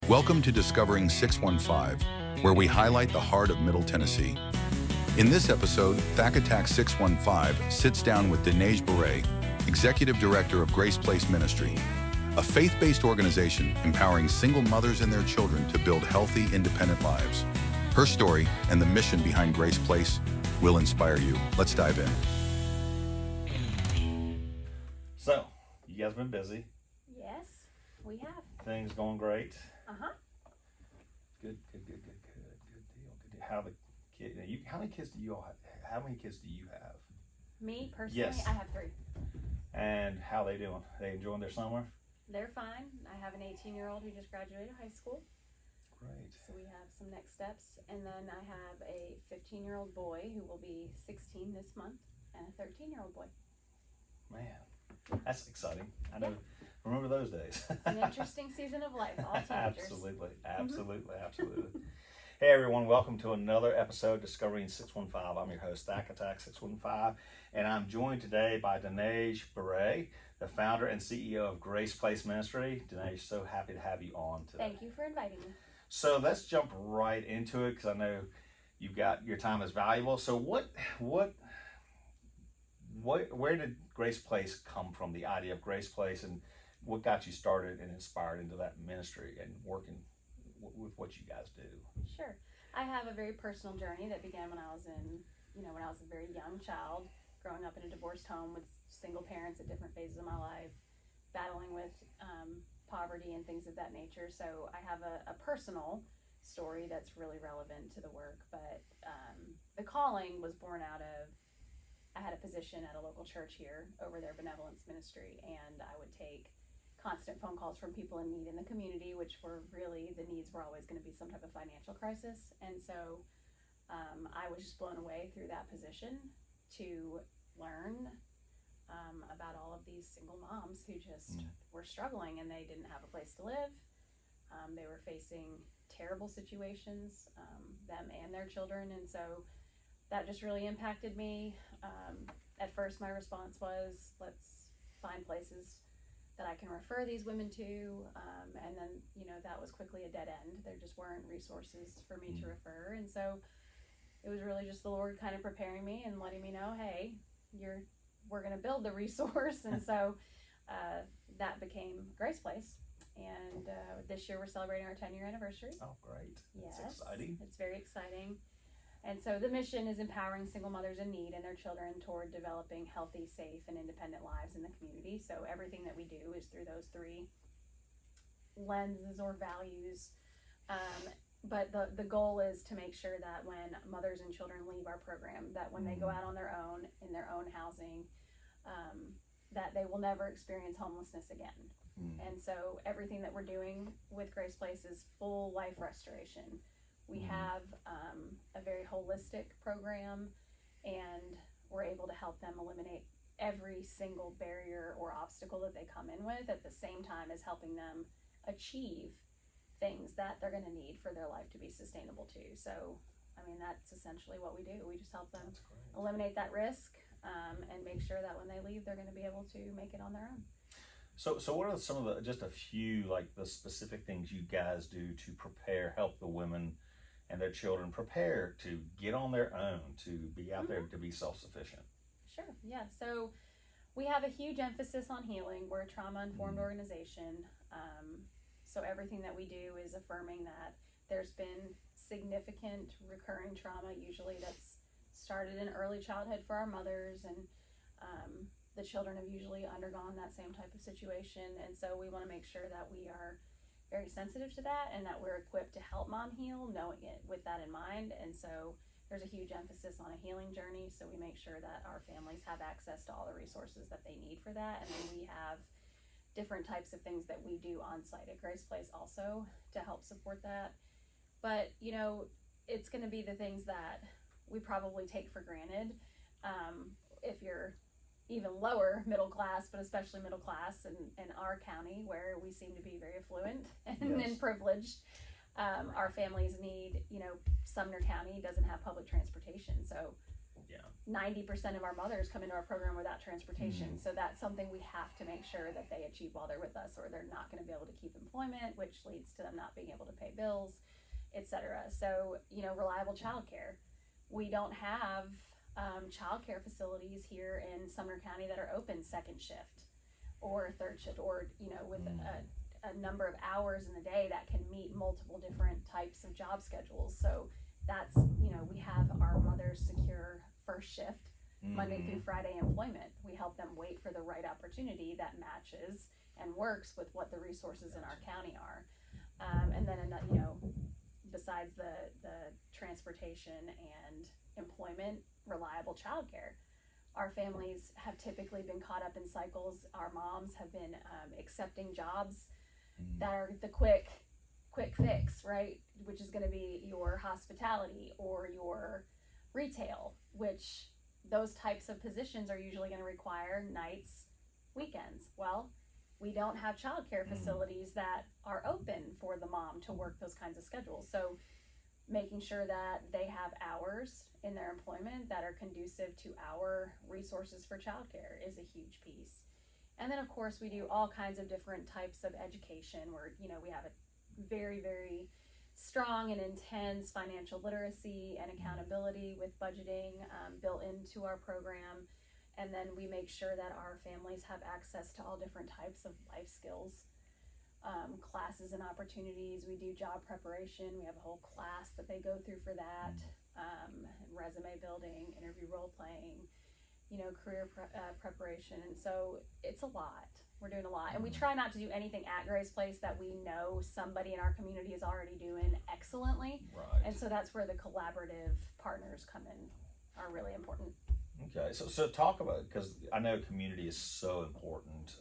Welcome to Discovering 615, where we highlight the heart of Middle Tennessee. In this episode, Fact Attack 615 sits down with Desneige Bourret, Executive Director of Grace Place Ministry, a faith-based organization empowering single mothers and their children to build healthy, independent lives. Her story and the mission behind Grace Place will inspire you. Let's dive in. So, you guys been busy. Yes, we have. Things going great. Good. Good deal. How the kid? How many kids do you all have? How many kids do you have? Me personally, Yes. I have 3. And how they doing? They enjoying their summer? They're fine. I have an 18-year-old who just graduated high school, Great. so we have some next steps. And then I have a 15-year-old boy who will be 16 this month, and a 13-year-old boy. Man, that's exciting. I know. Remember those days. It's an interesting season of life. All teenagers. Absolutely. Hey everyone, welcome to another episode, Discovering 615. I'm your host, Fact Attack 615, and I'm joined today by Desneige Bourret, the founder and CEO of Grace Place Ministry. Desneige, so happy to have you on today. Thank you for inviting me. So let's jump right into it because I know you've got your time is valuable. So where did Grace Place come from? The idea of Grace Place, and what got you started and inspired into that ministry and working with what you guys do? Sure. I have a very personal journey that began when I was a very young child, growing up in a divorced home with single parents at different phases of my life, battling with poverty and things of that nature. So I have a personal story that's really relevant to the work, but the calling was born out of, I had a position at a local church here over their benevolence ministry, and I would take constant phone calls from people in need in the community, which were really, the needs were always going to be some type of financial crisis. And so I was just blown away through that position to learn about all of these single moms who just were struggling, and they didn't have a place to live. They were facing terrible situations, them and their children. And so that just really impacted me. At first my response was, let's find places that I can refer these women to, and then that was quickly a dead end. There just weren't resources for me to refer, and so it was really just the Lord kind of preparing me and letting me know, hey, we're going to build the resource. And so that became Grace Place, and this year we're celebrating our 10-year anniversary. Oh, great. Yes, that's exciting. It's very exciting. And so the mission is empowering single mothers in need and their children toward developing healthy, safe, and independent lives in the community. So everything that we do is through those 3 lenses or values. But the goal is to make sure that when mothers and children leave our program, that when they go out on their own, in their own housing, that they will never experience homelessness again. And so everything that we're doing with Grace Place is full life restoration. We have a very holistic program, and we're able to help them eliminate every single barrier or obstacle that they come in with, at the same time as helping them achieve things that they're going to need for their life to be sustainable too. So, that's essentially what we do. We just help them eliminate that risk and make sure that when they leave, they're going to be able to make it on their own. So what are some of just a few, like the specific things you guys do to help the women and their children prepare to get on their own, to be out there, to be self-sufficient? Sure, yeah. So we have a huge emphasis on healing. We're a trauma-informed organization. So everything that we do is affirming that there's been significant recurring trauma, usually that's started in early childhood for our mothers, and the children have usually undergone that same type of situation. And so we want to make sure that we are very sensitive to that, and that we're equipped to help mom heal, knowing it with that in mind. And so there's a huge emphasis on a healing journey, so we make sure that our families have access to all the resources that they need for that. And then we have different types of things that we do on site at Grace Place also to help support that. But it's going to be the things that we probably take for granted if you're even lower middle class, but especially middle class in our county, where we seem to be very affluent and privileged. Our families need, Sumner County doesn't have public transportation, so Yeah. 90% of our mothers come into our program without transportation. So that's something we have to make sure that they achieve while they're with us, or they're not going to be able to keep employment, which leads to them not being able to pay bills, etc. So, reliable childcare. We don't have childcare facilities here in Sumner County that are open second shift or third shift, or, with a number of hours in the day that can meet multiple different types of job schedules. So that's, we have our mothers secure first shift Monday through Friday employment. We help them wait for the right opportunity that matches and works with what the resources in our county are. And then, besides the transportation and employment, reliable childcare. Our families have typically been caught up in cycles. Our moms have been accepting jobs that are the quick fix, right? Which is going to be your hospitality or your retail, which those types of positions are usually going to require nights, weekends. Well, we don't have childcare facilities that are open for the mom to work those kinds of schedules. So making sure that they have hours in their employment that are conducive to our resources for childcare is a huge piece. And then, of course, we do all kinds of different types of education where, we have a very, very strong and intense financial literacy and accountability with budgeting built into our program. And then we make sure that our families have access to all different types of life skills, classes and opportunities. We do job preparation. We have a whole class that they go through for that, resume building, interview role playing, career preparation. And so it's a lot. We're doing a lot. And we try not to do anything at Grace Place that we know somebody in our community is already doing excellently. Right. And so that's where the collaborative partners come in, are really important. Okay, so talk about, because I know community is so important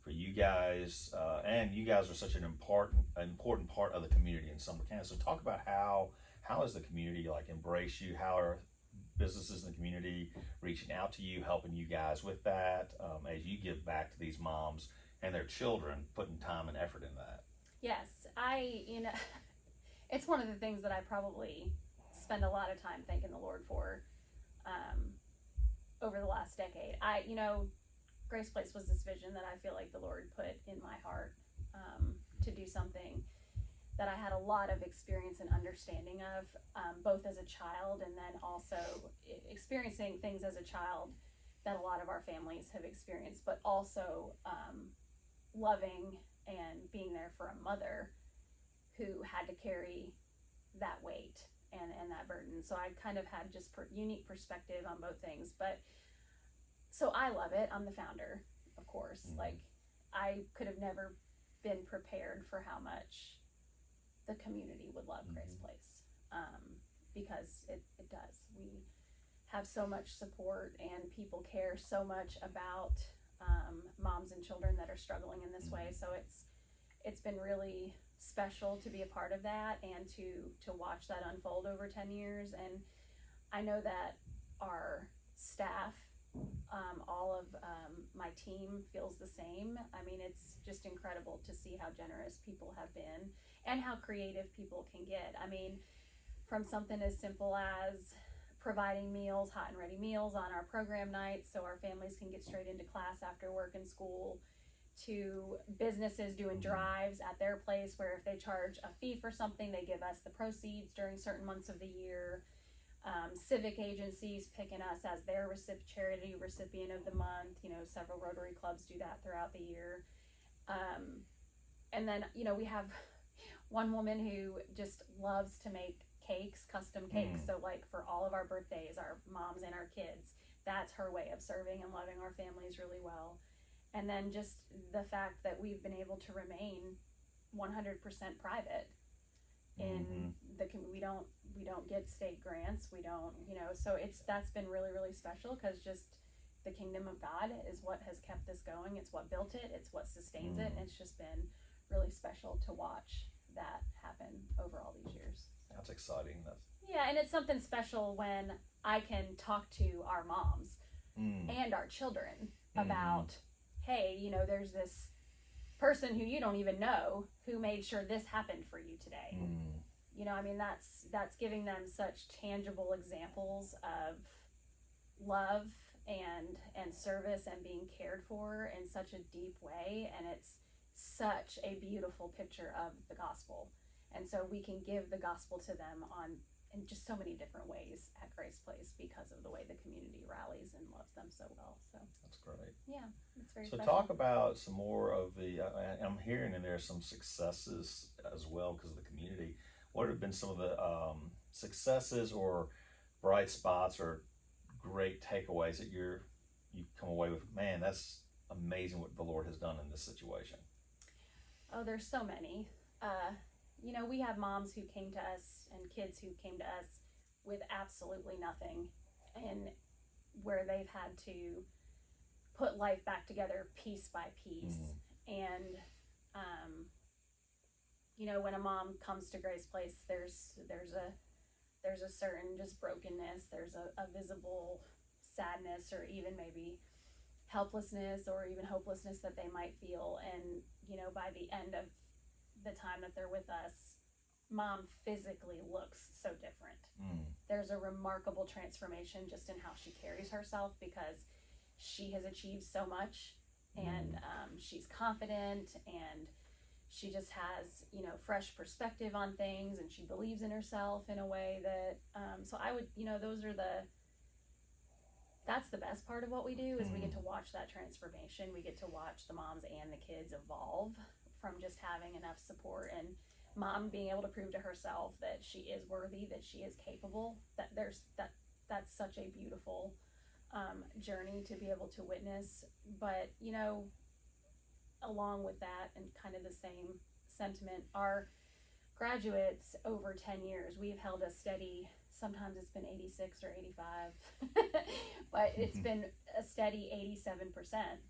for you guys, and you guys are such an important part of the community in Sumner County. So talk about how has the community embraced you? How are businesses in the community reaching out to you, helping you guys with that, as you give back to these moms and their children, putting time and effort in that? Yes, it's one of the things that I probably spend a lot of time thanking the Lord for over the last decade. Grace Place was this vision that I feel like the Lord put in my heart to do something that I had a lot of experience and understanding of, both as a child and then also experiencing things as a child that a lot of our families have experienced, but also loving and being there for a mother who had to carry that weight and that burden. So I kind of had just unique perspective on both things. But so I love it. I'm the founder, of course. I could have never been prepared for how much the community would love Grace Place, because it does. We have so much support and people care so much about moms and children that are struggling in this way. So it's been really special to be a part of that and to watch that unfold over 10 years. And I know that our staff, all of my team feels the same. I mean, it's just incredible to see how generous people have been and how creative people can get. I mean, from something as simple as providing meals, hot and ready meals on our program nights so our families can get straight into class after work and school, to businesses doing drives at their place where if they charge a fee for something, they give us the proceeds during certain months of the year. Civic agencies picking us as their charity recipient of the month. Several Rotary clubs do that throughout the year. And then, we have one woman who just loves to make cakes, custom cakes. So for all of our birthdays, our moms and our kids, that's her way of serving and loving our families really well. And then just the fact that we've been able to remain 100% private. In we don't get state grants. We don't, so that's been really, really special, because just the kingdom of God is what has kept this going. It's what built it. It's what sustains it. And it's just been really special to watch that happen over all these years. That's exciting. Yeah, and it's something special when I can talk to our moms and our children about, hey, there's this person who you don't even know who made sure this happened for you today. I mean, that's giving them such tangible examples of love and service and being cared for in such a deep way, and it's such a beautiful picture of the gospel. And so we can give the gospel to them in just so many different ways at Grace Place because of the way the community rallies and loves them so well. So that's great. Yeah, it's very so special. Talk about some more of the I'm hearing in there some successes as well because of the community. What have been some of the successes or bright spots or great takeaways that you've come away with? Man, that's amazing what the Lord has done in this situation. Oh, there's so many. We have moms who came to us and kids who came to us with absolutely nothing, and where they've had to put life back together piece by piece. And when a mom comes to Grace Place, there's a certain just brokenness, there's a visible sadness, or even maybe helplessness or even hopelessness that they might feel. And by the end of the time that they're with us, mom physically looks so different. There's a remarkable transformation just in how she carries herself, because she has achieved so much, and she's confident, and she just has fresh perspective on things, and she believes in herself in a way that so I would that's the best part of what we do, is we get to watch that transformation. We get to watch the moms and the kids evolve from just having enough support, and mom being able to prove to herself that she is worthy, that she is capable. That's such a beautiful journey to be able to witness. But along with that, and kind of the same sentiment, our graduates over 10 years, we've held a steady, sometimes it's been 86 or 85, but it's been a steady 87%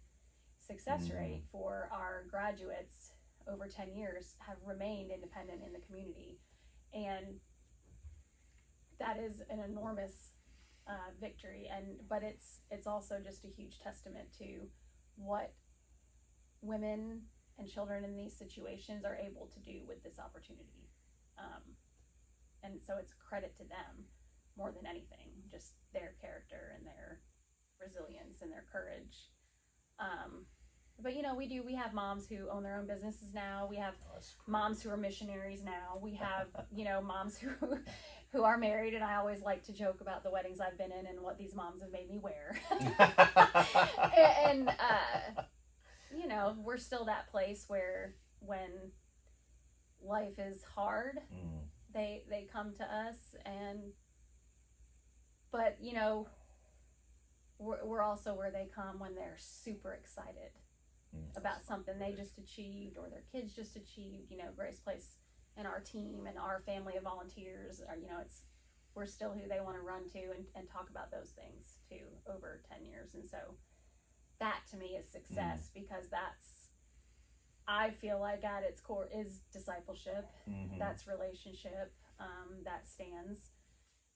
success rate for our graduates over 10 years have remained independent in the community. And that is an enormous victory, but it's also just a huge testament to what women and children in these situations are able to do with this opportunity. And so it's credit to them more than anything, just their character and their resilience and their courage. But we have moms who own their own businesses now. We have moms who are missionaries now. We have moms who are married, and I always like to joke about the weddings I've been in and what these moms have made me wear. and we're still that place where when life is hard, they come to us, but we're also where they come when they're super excited about something they just achieved or their kids just achieved. Grace Place and our team and our family of volunteers are, we're still who they want to run to and talk about those things too over 10 years. And so that to me is success, because I feel like at its core is discipleship. That's relationship, that stands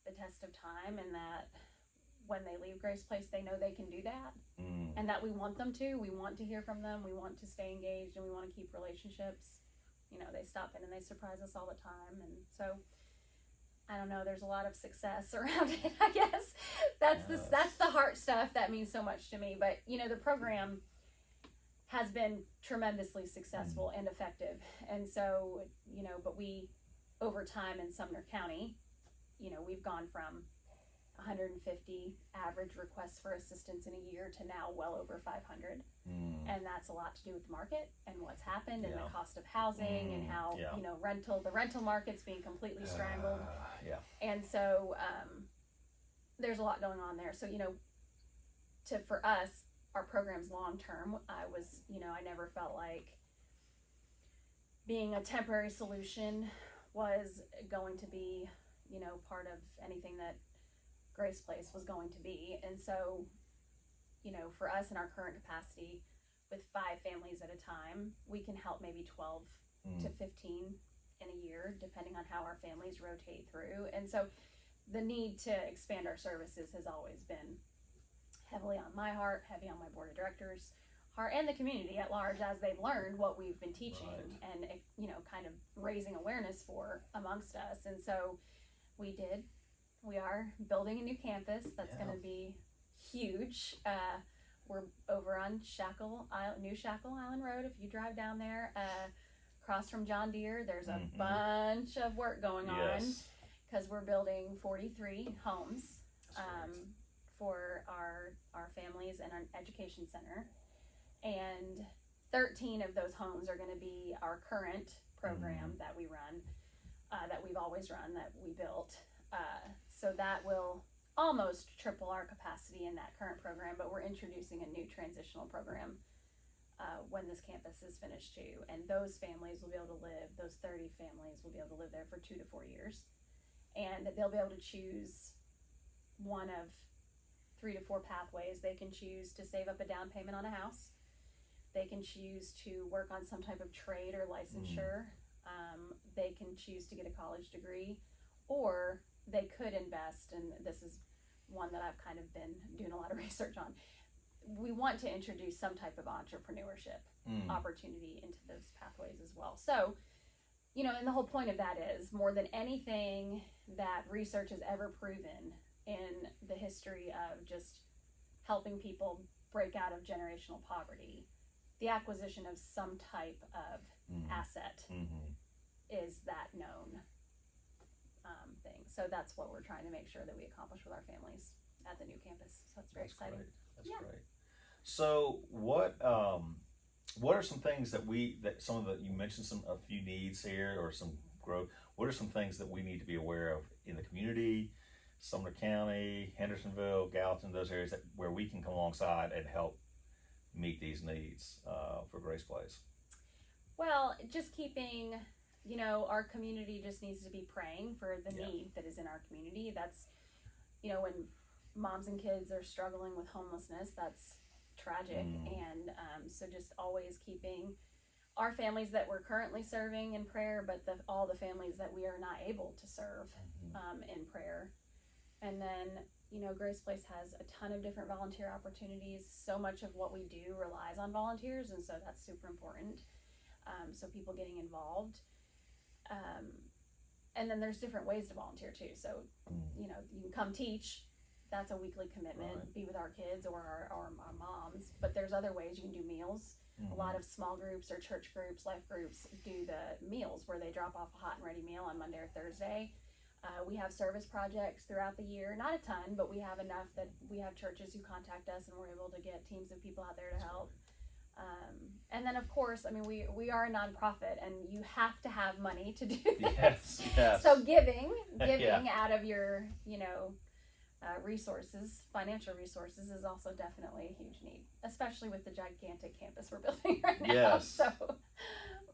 the test of time, and that when they leave Grace Place, they know they can do that, and that we want them to. We want to hear from them. We want to stay engaged, and we want to keep relationships. They stop in and they surprise us all the time, and so I don't know. There's a lot of success around it. I guess that's the heart stuff that means so much to me. But the program has been tremendously successful and effective, and so but we over time in Sumner County, we've gone from 150 average requests for assistance in a year to now well over 500. And that's a lot to do with the market and what's happened and the cost of housing and how the rental market's being completely strangled. And so there's a lot going on there. So for us, our program's long term. I never felt like being a temporary solution was going to be part of anything that Grace Place was going to be. And so for us in our current capacity with 5 families at a time, we can help maybe 12 to 15 in a year, depending on how our families rotate through. And so the need to expand our services has always been heavily on my heart, heavy on my board of directors, heart, and the community at large, as they've learned what we've been teaching Right. and, you know, kind of raising awareness for amongst us. And so we are building a new campus that's Yeah. going to be huge. We're over on New Shackle Island Road. If you drive down there, across from John Deere, there's a Mhm. bunch of work going on Yes. because we're building 43 homes That's great. for our families and our education center, and 13 of those homes are going to be our current program that we run, that we've always run, that we built. So that will almost triple our capacity in that current program, but we're introducing a new transitional program when this campus is finished too. And those families will be able to live, those 30 families will be able to live there for 2 to 4 years. And they'll be able to choose one of 3 to 4 pathways. They can choose to save up a down payment on a house. They can choose to work on some type of trade or licensure. They can choose to get a college degree, or they could invest, and this is one that I've kind of been doing a lot of research on. We want to introduce some type of entrepreneurship opportunity into those pathways as well. So, you know, and the whole point of that is, more than anything that research has ever proven in the history of just helping people break out of generational poverty, the acquisition of some type of asset is that known thing. So that's what we're trying to make sure that we accomplish with our families at the new campus. So it's very exciting. Great. That's Yeah. great. So what are some things that you mentioned a few needs here, or some growth? What are some things that we need to be aware of in the community, Sumner County, Hendersonville, Gallatin, those areas where we can come alongside and help meet these needs for Grace Place? Well, just keeping, you know, our community just needs to be praying for the need that is in our community. That's, you know, when moms and kids are struggling with homelessness, that's tragic. And so just always keeping our families that we're currently serving in prayer, but all the families that we are not able to serve in prayer. And then, you know, Grace Place has a ton of different volunteer opportunities. So much of what we do relies on volunteers, and so that's super important. So people getting involved. And then there's different ways to volunteer too. So, you know, you can come teach. That's a weekly commitment, be with our kids or our moms. But there's other ways. You can do meals. A lot of small groups or church groups, life groups, do the meals where they drop off a hot and ready meal on Monday or Thursday. We have service projects throughout the year, not a ton, but we have enough that we have churches who contact us, and we're able to get teams of people out there to help. And then, of course, I mean, we are a nonprofit, and you have to have money to do this. Yes. So giving out of your, you know, resources, financial resources, is also definitely a huge need, especially with the gigantic campus we're building right now. Yes. So,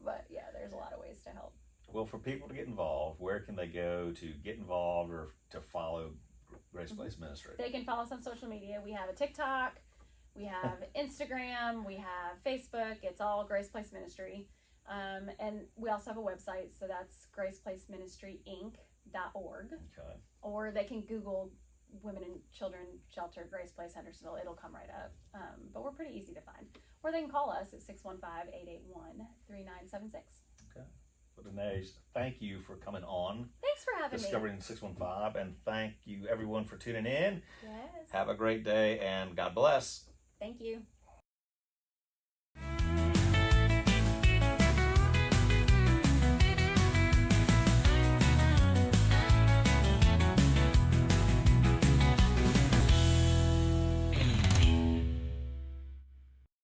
but yeah, there's a lot of ways to help. Well, for people to get involved, where can they go to get involved or to follow Grace Place Ministry? They can follow us on social media. We have a TikTok, we have Instagram, we have Facebook. It's all Grace Place Ministry. And we also have a website, so that's graceplaceministryinc.org. Okay. Or they can Google Women and Children Shelter Grace Place Hendersonville. It'll come right up. But we're pretty easy to find. Or they can call us at 615-881-3976. Okay. Well, Desneige, thank you for coming on Thanks for having me. Discovering 615, and thank you everyone for tuning in. Yes. Have a great day, and God bless. Thank you.